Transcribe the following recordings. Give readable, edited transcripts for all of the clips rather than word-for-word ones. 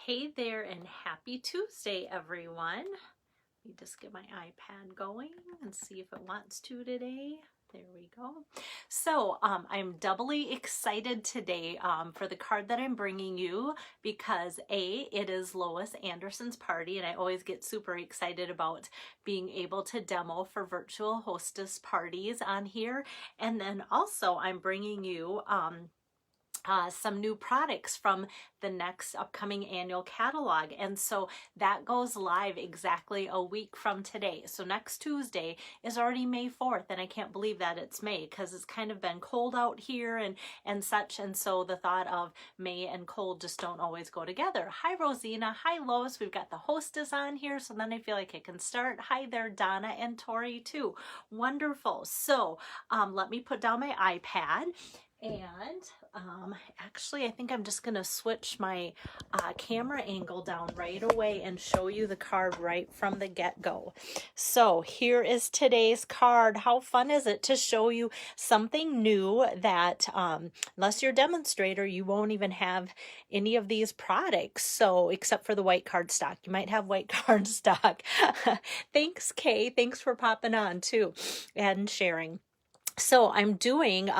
Hey there and happy Tuesday, everyone. Let me just get my iPad going and see if it wants to today. There we go. So I'm doubly excited today for the card that I'm bringing you because it is Lois Anderson's party, and I always get super excited about being able to demo for virtual hostess parties on here. And then also I'm bringing you some new products from the next upcoming annual catalog. And so that goes live exactly a week from today. So next Tuesday is already May 4th, and I can't believe that it's May because it's kind of been cold out here and such. And so the thought of May and cold just don't always go together. Hi, Rosina. Hi, Lois. We've got the hostess on here. So then I feel like I can start. Hi there, Donna and Tori too. Wonderful. So let me put down my iPad. And actually, I think I'm just going to switch my camera angle down right away and show you the card right from the get-go. So here is today's card. How fun is it to show you something new that unless you're a demonstrator, you won't even have any of these products. So except for the white card stock, you might have white card stock. Thanks, Kay. Thanks for popping on too and sharing. So I'm doing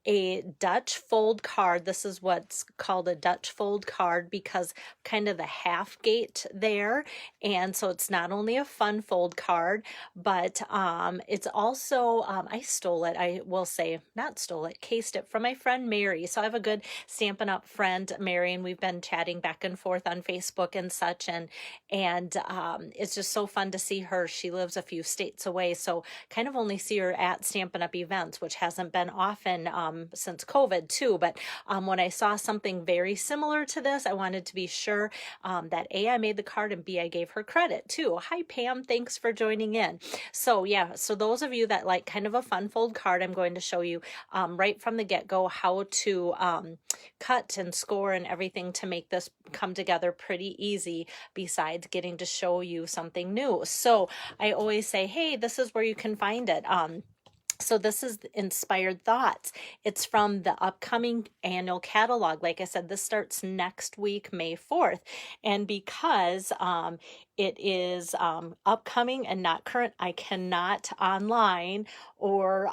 a Dutch fold card. This is what's called a Dutch fold card because kind of the half gate there. And so it's not only a fun fold card, but it's also, I stole it. I will say, not stole it, cased it from my friend Mary. So I have a good Stampin' Up! Friend, Mary, and we've been chatting back and forth on Facebook and such. And it's just so fun to see her. She lives a few states away, so kind of only see her at Stampin' Up! Events, which hasn't been often since COVID too. But when I saw something very similar to this, I wanted to be sure that A, I made the card, and B, I gave her credit too. Hi, Pam. Thanks for joining in. So yeah, so those of you that like kind of a fun fold card, I'm going to show you right from the get-go how to cut and score and everything to make this come together pretty easy, besides getting to show you something new. So I always say, hey, this is where you can find it. So this is Inspired Thoughts. It's from the upcoming annual catalog. Like I said, this starts next week, May 4th. And because it is upcoming and not current, I cannot online or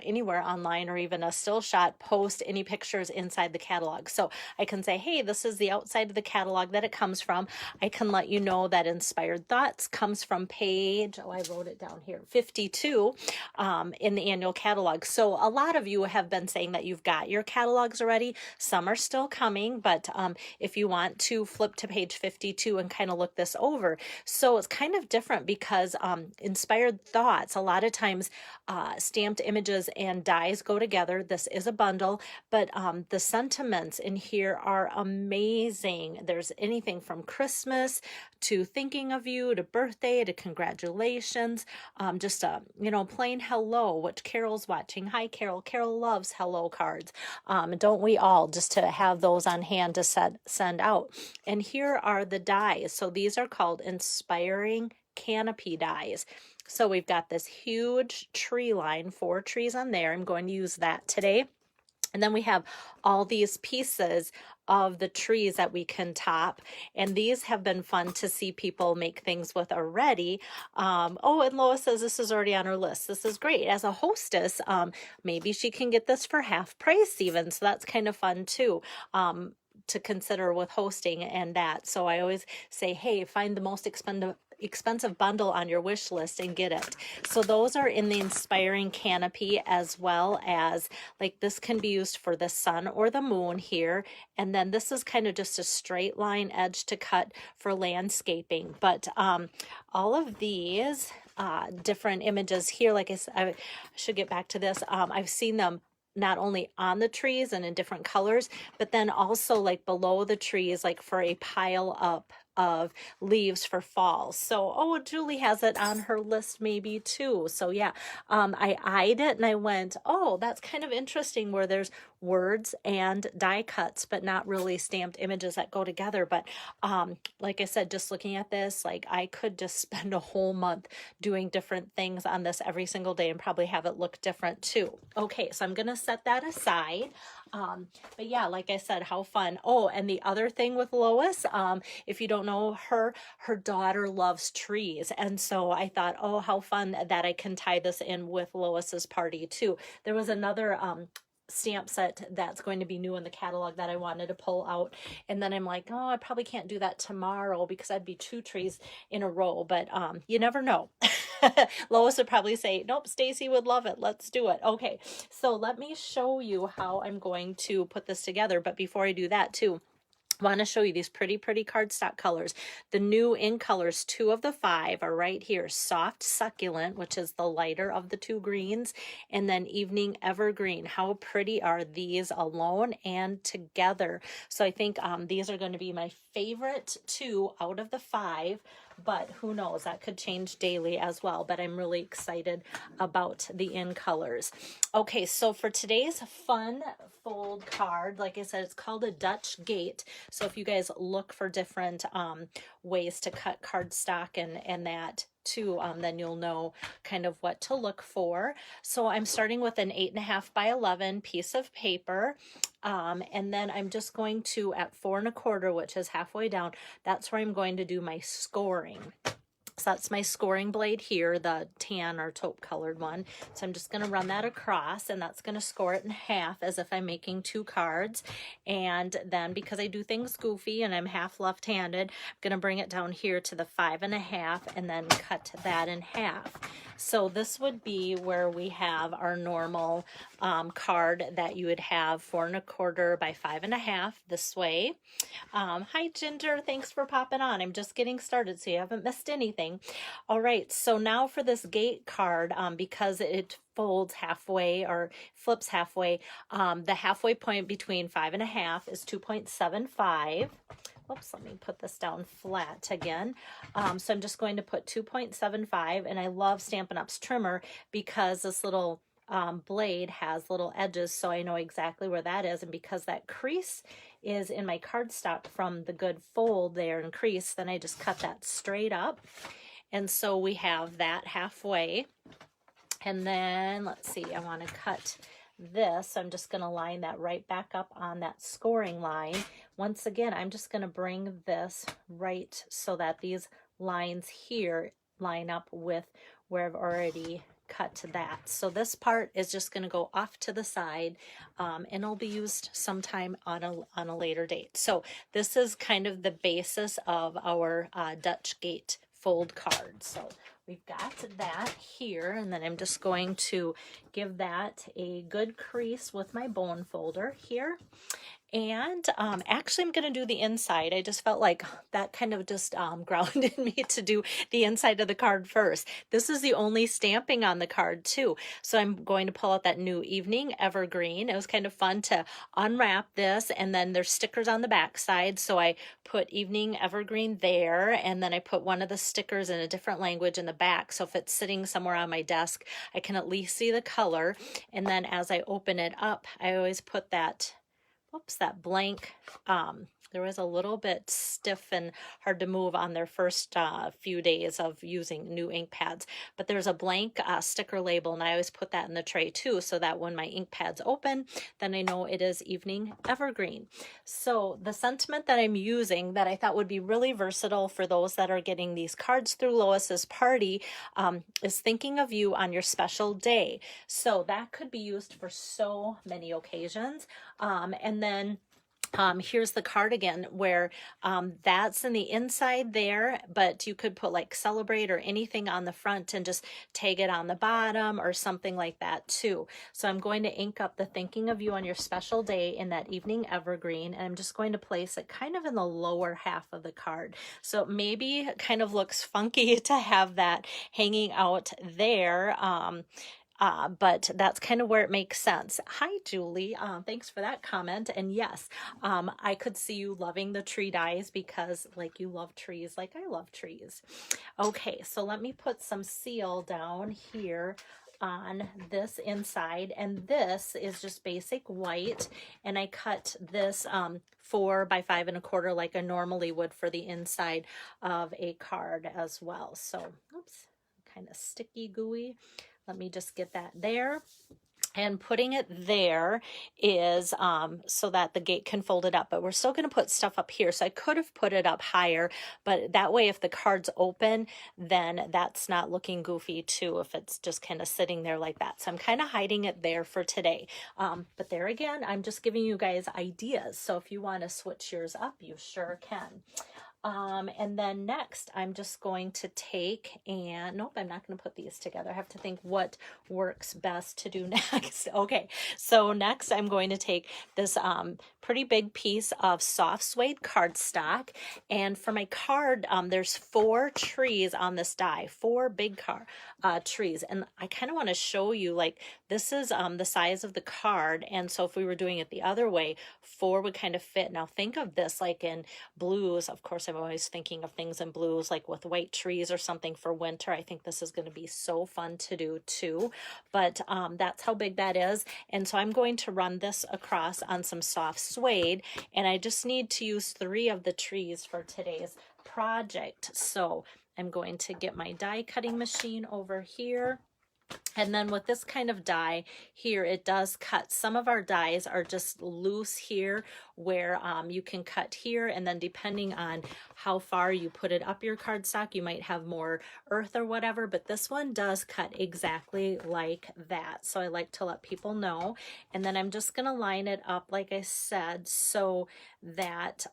anywhere online or even a still shot post any pictures inside the catalog. So I can say, hey, this is the outside of the catalog that it comes from. I can let you know that Inspired Thoughts comes from page, I wrote it down here, 52 in the annual catalog. So a lot of you have been saying that you've got your catalogs already. Some are still coming, but if you want to flip to page 52 and kind of look this over. So it's kind of different because Inspired Thoughts, a lot of times stamped images and dies go together. This is a bundle, but the sentiments in here are amazing. There's anything from Christmas to thinking of you to birthday to congratulations, just a plain hello, what Carol's watching. Hi, Carol. Carol loves hello cards. Don't we all, just to have those on hand to send out. And here are the dies. So these are called Inspiring Canopy dies. So we've got this huge tree line, 4 trees on there. I'm going to use that today. And then we have all these pieces of the trees that we can top. And these have been fun to see people make things with already. And Lois says this is already on her list. This is great. As a hostess, maybe she can get this for half price even. So that's kind of fun too. To consider with hosting and that. So I always say, hey, find the most expensive bundle on your wish list and get it. So those are in the Inspiring Canopy, as well as like this can be used for the sun or the moon here. And then this is kind of just a straight line edge to cut for landscaping. But all of these different images here, like I said, I should get back to this. I've seen them not only on the trees and in different colors, but then also like below the trees, like for a pile up of leaves for fall. So, Julie has it on her list maybe too. So yeah, I eyed it and I went, that's kind of interesting where there's words and die cuts, but not really stamped images that go together. But like I said, just looking at this, like I could just spend a whole month doing different things on this every single day and probably have it look different too. Okay, so I'm going to set that aside. But yeah, like I said, how fun. Oh, and the other thing with Lois, if you don't know her, her daughter loves trees. And so I thought, oh, how fun that I can tie this in with Lois's party too. There was another stamp set that's going to be new in the catalog that I wanted to pull out. And then I'm like, oh, I probably can't do that tomorrow because I'd be 2 trees in a row. But you never know. Lois would probably say, nope, Stacy would love it. Let's do it. Okay, so let me show you how I'm going to put this together. But before I do that too, I want to show you these pretty cardstock colors. The new in colors, 2 of the 5 are right here. Soft Succulent, which is the lighter of the 2 greens, and then Evening Evergreen. How pretty are these alone and together? So I think these are going to be my favorite 2 out of the 5. But who knows, that could change daily as well. But I'm really excited about the in colors. Okay, so for today's fun fold card, like I said, it's called a Dutch Gate. So if you guys look for different ways to cut cardstock and that too, then you'll know kind of what to look for. So I'm starting with an 8.5 by 11 piece of paper. And then I'm just going to, at 4 1/4, which is halfway down, that's where I'm going to do my scoring. So that's my scoring blade here, the tan or taupe colored one. So I'm just going to run that across, and that's going to score it in half as if I'm making 2 cards. And then because I do things goofy and I'm half left-handed, I'm going to bring it down here to the 5 1/2 and then cut that in half. So this would be where we have our normal card that you would have 4 1/4 by 5 1/2 this way. Hi Ginger, thanks for popping on. I'm just getting started, so you haven't missed anything. All right, so now for this gate card, because it folds halfway or flips halfway, the halfway point between 5 1/2 is 2.75. Oops, let me put this down flat again. So I'm just going to put 2.75, and I love Stampin' Up's trimmer because this little blade has little edges, so I know exactly where that is. And because that crease is in my cardstock from the good fold there and crease, then I just cut that straight up. And so we have that halfway. And then let's see, I want to cut this. I'm just going to line that right back up on that scoring line. Once again, I'm just going to bring this right so that these lines here line up with where I've already cut that. So this part is just going to go off to the side, and it'll be used sometime on a later date. So this is kind of the basis of our Dutch Gate fold card. So we've got that here, and then I'm just going to give that a good crease with my bone folder here. And actually I'm going to do the inside. I just felt like that kind of just grounded me to do the inside of the card first. This is the only stamping on the card too. So I'm going to pull out that new Evening Evergreen. It was kind of fun to unwrap this, and then there's stickers on the back side. So I put Evening Evergreen there, and then I put one of the stickers in a different language in the back. So if it's sitting somewhere on my desk, I can at least see the color. And then as I open it up, I always put that that blank, there was a little bit stiff and hard to move on their first few days of using new ink pads, but there's a blank sticker label, and I always put that in the tray too, so that when my ink pads open, then I know it is Evening Evergreen. So the sentiment that I'm using that I thought would be really versatile for those that are getting these cards through Lois's party is thinking of you on your special day. So that could be used for so many occasions. And then here's the cardigan where that's in the inside there, but you could put like celebrate or anything on the front and just tag it on the bottom or something like that too. So I'm going to ink up the thinking of you on your special day in that Evening Evergreen, and I'm just going to place it kind of in the lower half of the card. So maybe it kind of looks funky to have that hanging out there. But that's kind of where it makes sense. Hi, Julie. Thanks for that comment. And yes, I could see you loving the tree dies because like you love trees like I love trees. Okay, so let me put some seal down here on this inside, and this is just basic white, and I cut this 4 by 5 1/4 like I normally would for the inside of a card as well. So oops, kind of sticky gooey. Let me just get that there. And putting it there is so that the gate can fold it up, but we're still going to put stuff up here. So I could have put it up higher, but that way if the card's open, then that's not looking goofy too, if it's just kind of sitting there like that. So I'm kind of hiding it there for today. But there again, I'm just giving you guys ideas. So if you want to switch yours up, you sure can. And then next I'm just going to take and nope, I'm not going to put these together. I have to think what works best to do next. Okay, so next I'm going to take this pretty big piece of soft suede cardstock, and for my card there's 4 trees on this die, 4 big trees, and I kind of want to show you, like, this is the size of the card, and so if we were doing it the other way, 4 would kind of fit. Now think of this like in blues. Of course, I'm always thinking of things in blues, like with white trees or something for winter. I think this is going to be so fun to do too, but that's how big that is. And so I'm going to run this across on some soft suede, and I just need to use 3 of the trees for today's project. So I'm going to get my die cutting machine over here. And then with this kind of die here, it does cut. Some of our dies are just loose here where you can cut here, and then depending on how far you put it up your cardstock, you might have more earth or whatever, but this one does cut exactly like that. So I like to let people know. And then I'm just gonna line it up, like I said, so that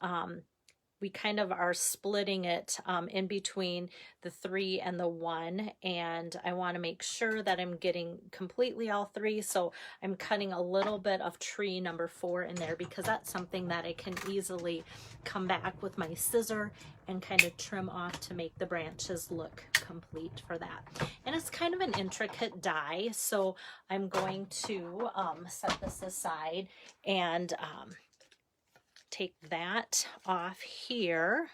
we kind of are splitting it in between the 3 and the 1, and I want to make sure that I'm getting completely all 3, so I'm cutting a little bit of tree number 4 in there, because that's something that I can easily come back with my scissor and kind of trim off to make the branches look complete for that. And it's kind of an intricate die, so I'm going to set this aside and take that off here,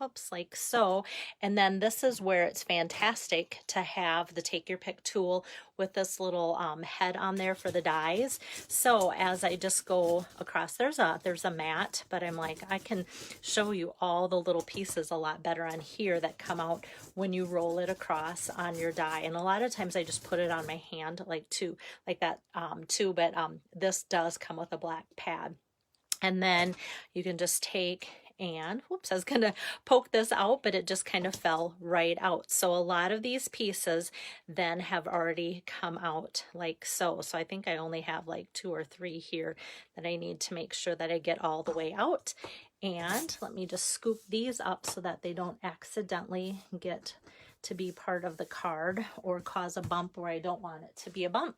oops, like so. And then this is where it's fantastic to have the take your pick tool with this little head on there for the dies. So as I just go across, there's a mat, but I'm like, I can show you all the little pieces a lot better on here that come out when you roll it across on your die. And a lot of times I just put it on my hand like that too, but this does come with a black pad. And then you can just take and, whoops, I was going to poke this out, but it just kind of fell right out. So a lot of these pieces then have already come out like so. So I think I only have like 2 or 3 here that I need to make sure that I get all the way out. And let me just scoop these up so that they don't accidentally get to be part of the card or cause a bump where I don't want it to be a bump.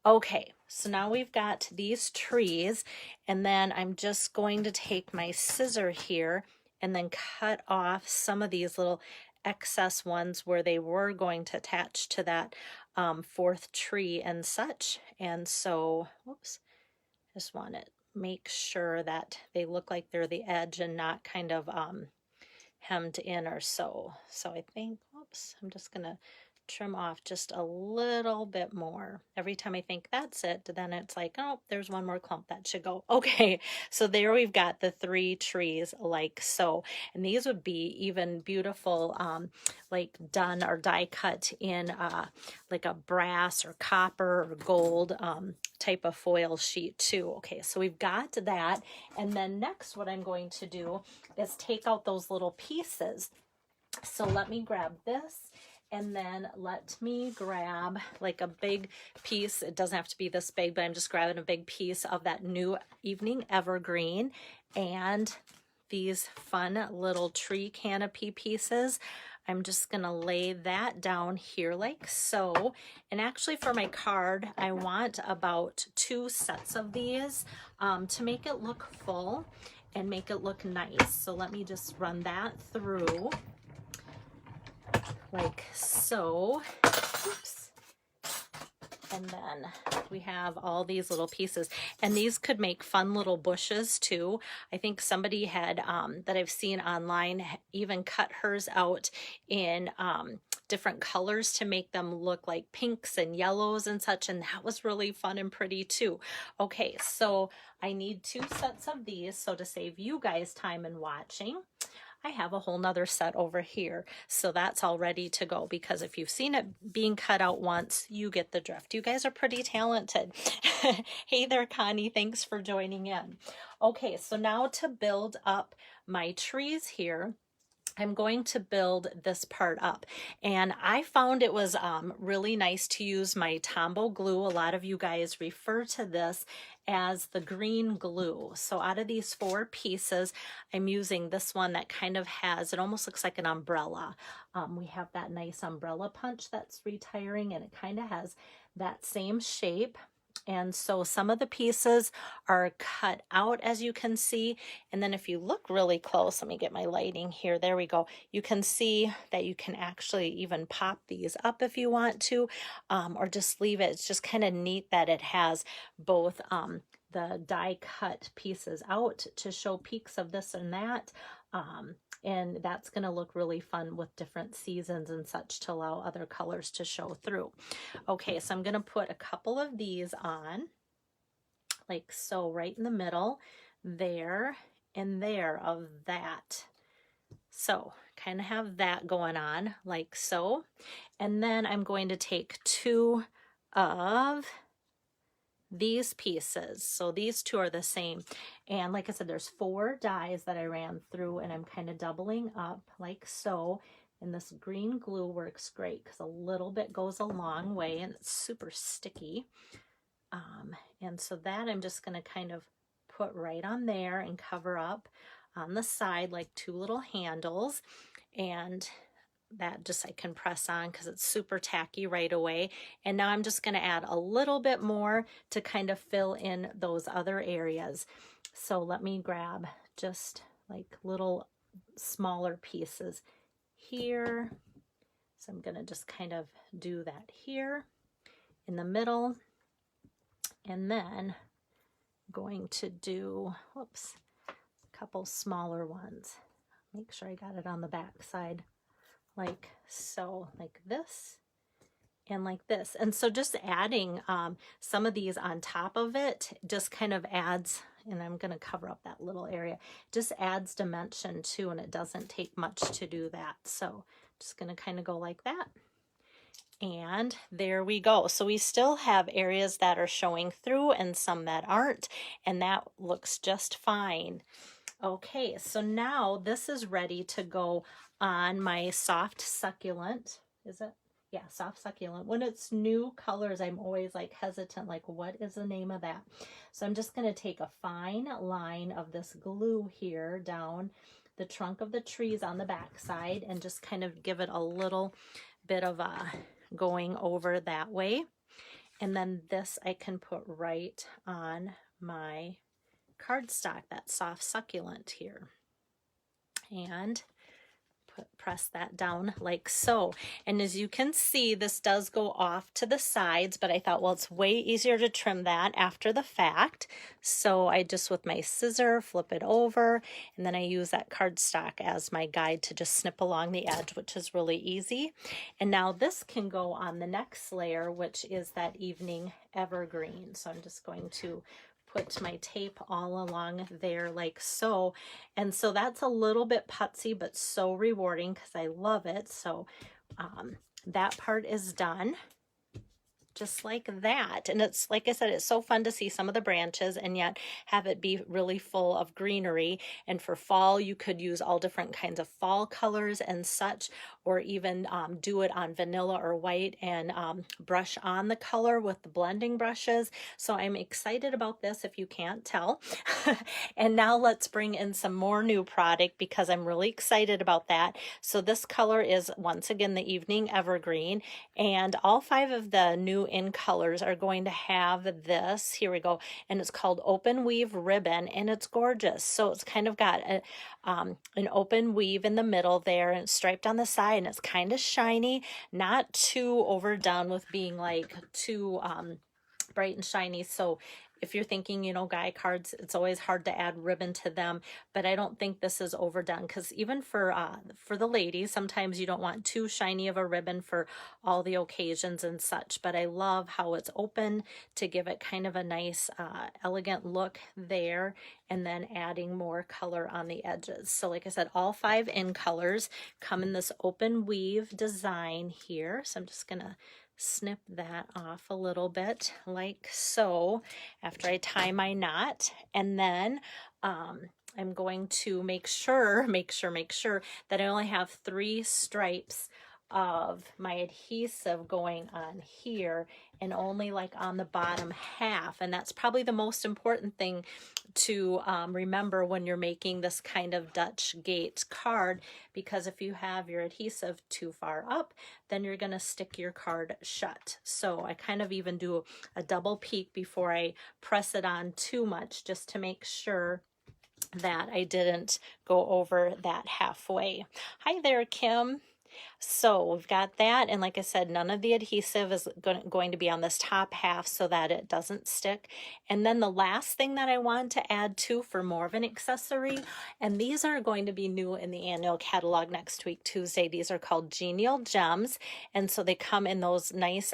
Okay, so now we've got these trees, and then I'm just going to take my scissor here and then cut off some of these little excess ones where they were going to attach to that 4th tree and such. And so, whoops, just want to make sure that they look like they're the edge and not kind of hemmed in or so. So I think, oops, I'm just gonna trim off just a little bit more. Every time I think that's it, then it's like, oh, there's one more clump that should go. Okay, so there we've got the 3 trees like so. And these would be even beautiful, like done or die cut in like a brass or copper or gold type of foil sheet too. Okay, so we've got that. And then next what I'm going to do is take out those little pieces. So let me grab this, and then let me grab like a big piece. It doesn't have to be this big, but I'm just grabbing a big piece of that New Evening Evergreen and these fun little tree canopy pieces. I'm just gonna lay that down here like so. And actually for my card, I want about 2 sets of these to make it look full and make it look nice. So let me just run that through like so. Oops. And then we have all these little pieces, and these could make fun little bushes too. I think somebody had that I've seen online even cut hers out in different colors to make them look like pinks and yellows and such, and that was really fun and pretty too. Okay, so I need 2 sets of these, so to save you guys time in watching, I have a whole nother set over here. So that's all ready to go, because if you've seen it being cut out once, you get the drift. You guys are pretty talented. Hey there, Connie. Thanks for joining in. Okay, so now to build up my trees here, I'm going to build this part up, and I found it was really nice to use my Tombow glue. A lot of you guys refer to this as the green glue. So out of these 4 pieces, I'm using this one that kind of has, it almost looks like an umbrella. We have that nice umbrella punch that's retiring, and it kind of has that same shape. And so some of the pieces are cut out, as you can see. And then if you look really close, let me get my lighting here. There we go. You can see that you can actually even pop these up if you want to, or just leave it. It's just kind of neat that it has both the die cut pieces out to show peaks of this and that. And that's going to look really fun with different seasons and such, to allow other colors to show through. Okay, so I'm going to put a couple of these on, like so, right in the middle, there and there of that. So kind of have that going on like so. And then I'm going to take 2 of these pieces. So these 2 are the same. And like I said, there's 4 dies that I ran through, and I'm kind of doubling up like so. And this green glue works great because a little bit goes a long way, and it's super sticky. And so that I'm just going to kind of put right on there and cover up on the side like 2 little handles. And that just I can press on because it's super tacky right away. And now I'm just going to add a little bit more to kind of fill in those other areas. So let me grab just like little smaller pieces here. So I'm going to just kind of do that here in the middle. And then I'm going to do, whoops, a couple smaller ones. Make sure I got it on the back side. Like so, like this and like this. And so just adding some of these on top of it just kind of adds, and I'm going to cover up that little area, just adds dimension too, and it doesn't take much to do that. So just going to kind of go like that. And there we go. So we still have areas that are showing through and some that aren't, and that looks just fine. Okay, so now this is ready to go on my soft succulent. Is it? Yeah, soft succulent. When it's new colors, I'm always like hesitant, like what is the name of that? So I'm just going to take a fine line of this glue here down the trunk of the trees on the back side and just kind of give it a little bit of a going over that way. And then this I can put right on my cardstock, that soft succulent here, and press that down like so. And as you can see, this does go off to the sides, but I thought, well, it's way easier to trim that after the fact. So I just, with my scissor, flip it over, and then I use that cardstock as my guide to just snip along the edge, which is really easy. And now this can go on the next layer, which is that evening evergreen. So I'm just going to put my tape all along there like so. And so that's a little bit putsy, but so rewarding because I love it. So that part is done. Just like that. And it's, like I said, it's so fun to see some of the branches and yet have it be really full of greenery. And for fall, you could use all different kinds of fall colors and such, or even do it on vanilla or white and brush on the color with the blending brushes. So I'm excited about this, if you can't tell. And now let's bring in some more new product because I'm really excited about that. So this color is, once again, the Evening Evergreen, and all 5 of the new in colors are going to have this. Here we go. And it's called Open Weave Ribbon, and it's gorgeous. So it's kind of got an open weave in the middle there, and it's striped on the side, and it's kind of shiny, not too overdone with being like too bright and shiny. So if you're thinking, you know, guy cards, it's always hard to add ribbon to them, but I don't think this is overdone, because even for the ladies, sometimes you don't want too shiny of a ribbon for all the occasions and such, but I love how it's open to give it kind of a nice elegant look there, and then adding more color on the edges. So like I said, all 5 in colors come in this open weave design here. So I'm just gonna snip that off a little bit like so after I tie my knot, and then I'm going to make sure that I only have 3 stripes of my adhesive going on here, and only like on the bottom half. And that's probably the most important thing to remember when you're making this kind of Dutch gate card, because if you have your adhesive too far up, then you're going to stick your card shut. So I kind of even do a double peek before I press it on too much, just to make sure that I didn't go over that halfway. Hi there, Kim. So we've got that, and like I said, none of the adhesive is going to be on this top half so that it doesn't stick. And then the last thing that I want to add to for more of an accessory, and these are going to be new in the annual catalog next week, Tuesday. These are called Genial Gems, and so they come in those nice,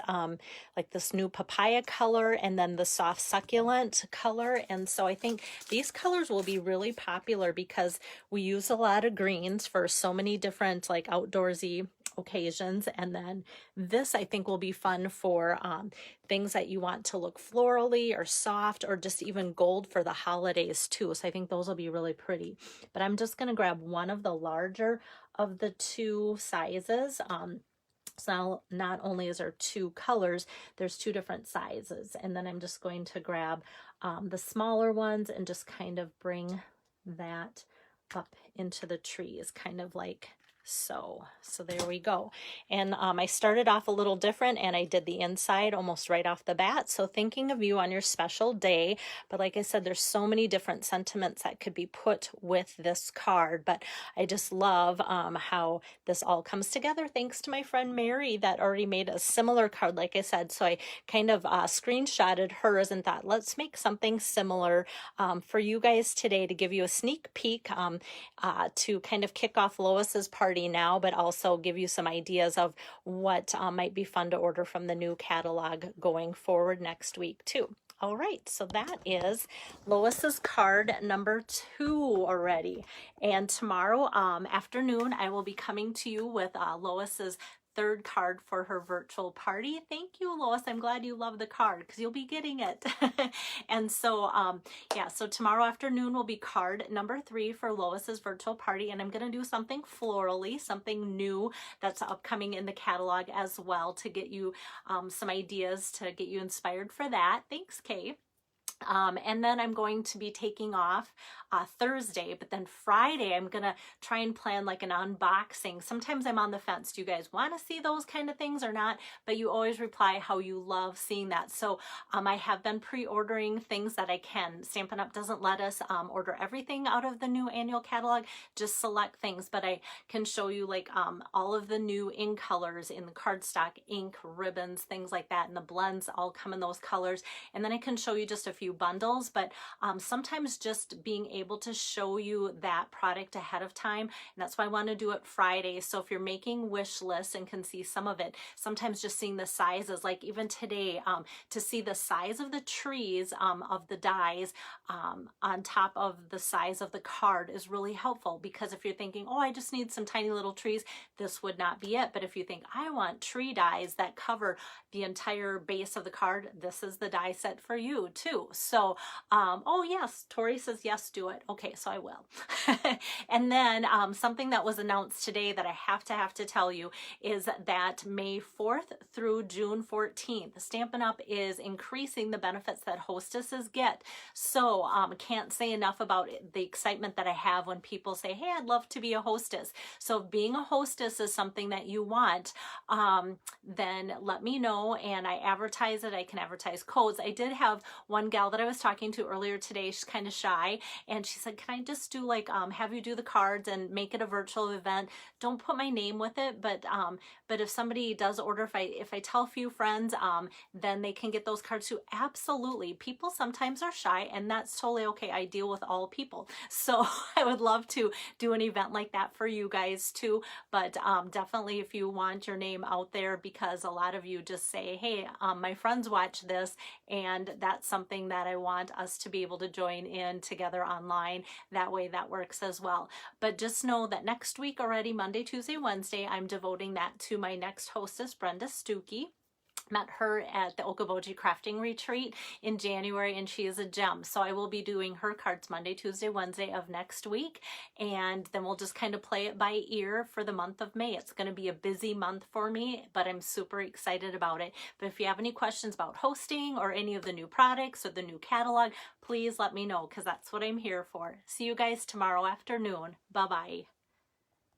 like this new papaya color, and then the soft succulent color. And so I think these colors will be really popular because we use a lot of greens for so many different like outdoorsy occasions, and then this I think will be fun for things that you want to look florally or soft, or just even gold for the holidays too. So I think those will be really pretty. But I'm just going to grab one of the larger of the 2 sizes. So not only is there 2 colors, there's 2 different sizes, and then I'm just going to grab the smaller ones and just kind of bring that up into the trees, kind of like so there we go. And I started off a little different, and I did the inside almost right off the bat, so thinking of you on your special day. But like I said, there's so many different sentiments that could be put with this card, but I just love how this all comes together thanks to my friend Mary that already made a similar card, like I said. So I kind of screenshotted hers and thought, let's make something similar for you guys today, to give you a sneak peek to kind of kick off Lois's party now, but also give you some ideas of what might be fun to order from the new catalog going forward next week too. All right, so that is Lois's card number 2 already. And tomorrow afternoon, I will be coming to you with Lois's 3rd card for her virtual party. Thank you, Lois. I'm glad you love the card, because you'll be getting it. And so, yeah, so tomorrow afternoon will be card number 3 for Lois's virtual party. And I'm going to do something florally, something new that's upcoming in the catalog as well, to get you some ideas to get you inspired for that. Thanks, Kay. And then I'm going to be taking off Thursday, but then Friday I'm gonna try and plan like an unboxing. Sometimes I'm on the fence. Do you guys want to see those kind of things or not? But you always reply how you love seeing that. So I have been pre-ordering things that I can. Stampin' Up! Doesn't let us order everything out of the new annual catalog, just select things, but I can show you like all of the new ink colors in the cardstock, ink, ribbons, things like that, and the blends all come in those colors. And then I can show you just a few bundles, but sometimes just being able to show you that product ahead of time, and that's why I want to do it Friday. So if you're making wish lists and can see some of it, sometimes just seeing the sizes, like even today, to see the size of the trees of the dies on top of the size of the card is really helpful, because if you're thinking, oh, I just need some tiny little trees, this would not be it. But if you think, I want tree dies that cover the entire base of the card, this is the die set for you too. So, oh yes, Tori says, yes, do it. Okay, so I will. And then something that was announced today that I have to tell you is that May 4th through June 14th, Stampin' Up! Is increasing the benefits that hostesses get. So can't say enough about the excitement that I have when people say, hey, I'd love to be a hostess. So if being a hostess is something that you want, then let me know, and I advertise it. I can advertise codes. I did have one gal that I was talking to earlier today. She's kind of shy, and she said, can I just do like have you do the cards and make it a virtual event. Don't put my name with it, but if somebody does order, if I tell a few friends, then they can get those cards too. Absolutely. People sometimes are shy, and that's totally okay. I deal with all people. So I would love to do an event like that for you guys too. But definitely if you want your name out there, because a lot of you just say, hey, my friends watch this, and that's something that I want us to be able to join in together online. That way that works as well. But just know that next week already, Monday, Tuesday, Wednesday, I'm devoting that to my next hostess, Brenda Stuckey. Met her at the Okoboji Crafting Retreat in January, and she is a gem. So I will be doing her cards Monday, Tuesday, Wednesday of next week, and then we'll just kind of play it by ear for the month of May. It's going to be a busy month for me, but I'm super excited about it. But if you have any questions about hosting or any of the new products or the new catalog, please let me know, because that's what I'm here for. See you guys tomorrow afternoon. Bye-bye.